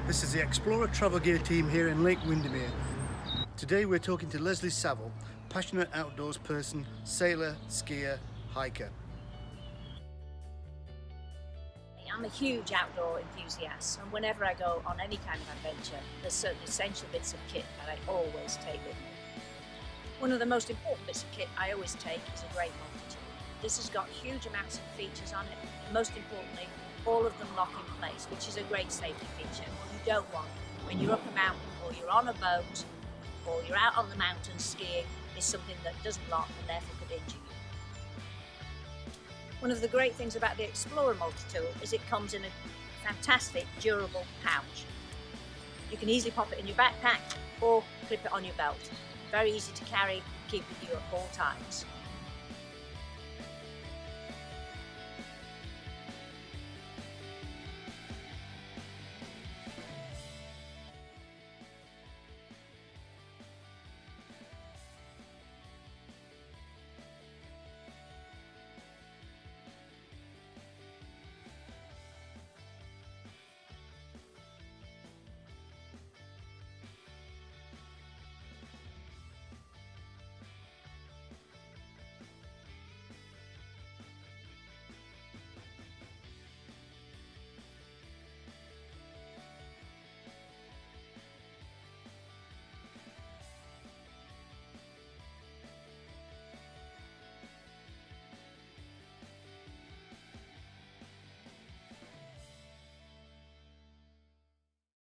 This is the Explora travel gear team here in Lake Windermere. Today we're talking to Leslie Saville, passionate outdoors person, sailor, skier, hiker. I'm a huge outdoor enthusiast, and whenever I go on any kind of adventure, there's certain essential bits of kit that I always take with me. One of the most important bits of kit I always take is a great multi-tool. This has got huge amounts of features on it, and most importantly, all of them lock in place, which is a great safety feature. What you don't want when you're up a mountain or you're on a boat or you're out on the mountain skiing is something that doesn't lock and therefore could injure you. One of the great things about the Explora multi-tool is it comes in a fantastic durable pouch. You can easily pop it in your backpack or clip it on your belt. Very easy to carry, keep with you at all times.